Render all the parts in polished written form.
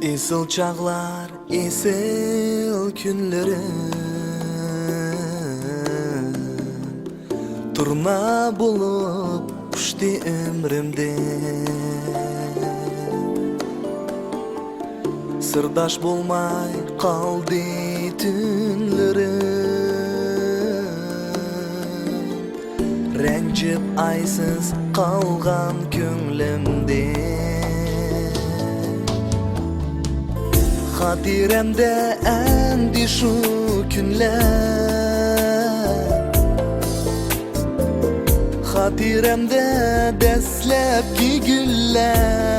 Esil çağlar, esil günlerim Turna bulup uçtu ömrümde Sırdaş bulmay kaldı tünlerim Rencip aysız kalgan könglimde Hatiremde endi şu günler Hatiremde deslepki güller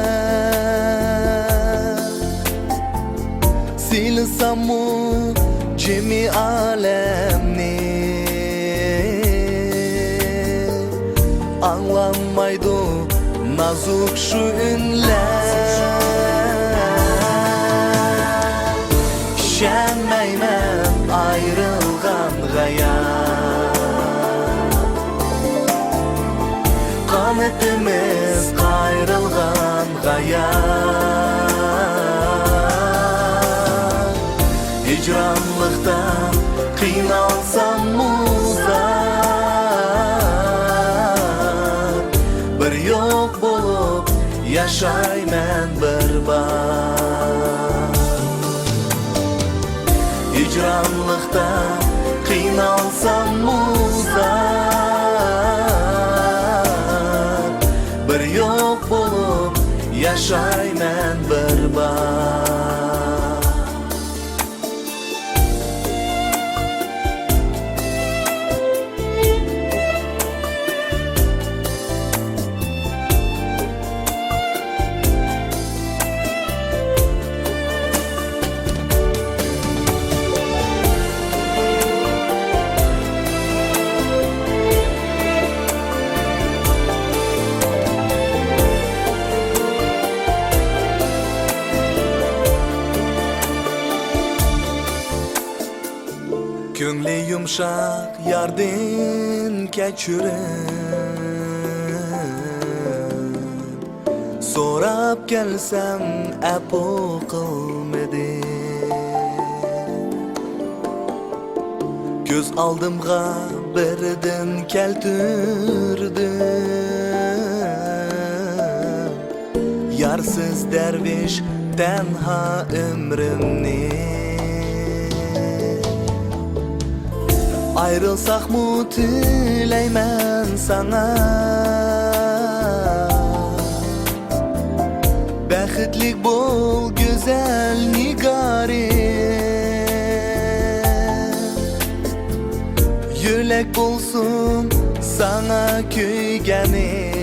Silsam mu cemi alemni Anlamaydı nazuk şu ünler Şenmeymen ayrılgan gayat Kanetimiz ayrılgan gayat Hicranlıktan kıynalsam muzar Bir yok bulup yaşaymen berbat Hicranlıkta kıynalsam muzar Bir yok bulup yaşaymen berbat Köngli yumşak yardın keçürüm Sorap gelsem epo kılmedi Göz aldımga birden keltürdüm Yarsız derviş tenha ömrümni Ayrılsak mı tüleymen sana Bəxtlik bol güzel nigarim Yürek bulsun sana köygenim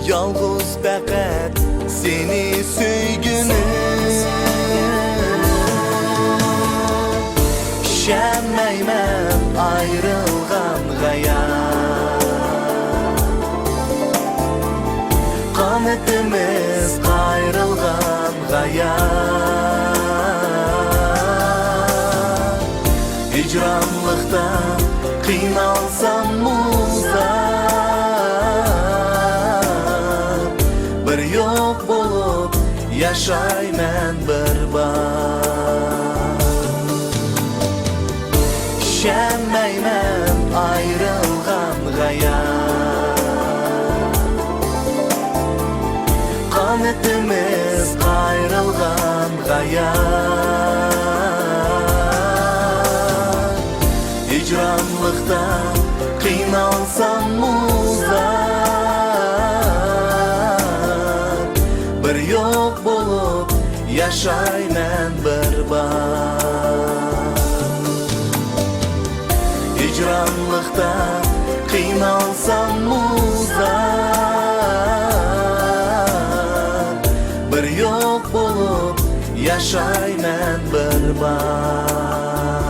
Yalğız fəqət seni söygünüm Şenmeymen ayrılgan gayat Kanetimiz ayrılgan gayat Hicranlıktan kıynalsam muzar Bir yok bulup yaşaymen berbat Şenmeymen ayrılgan gayat Kanetimiz ayrılgan gayat Hicranlıkta kıynalsam muzar Bir yok bulup yaşaymen berbat Hicranlıkta kıynalsam muzar Bir yok bulup yaşaymen berbat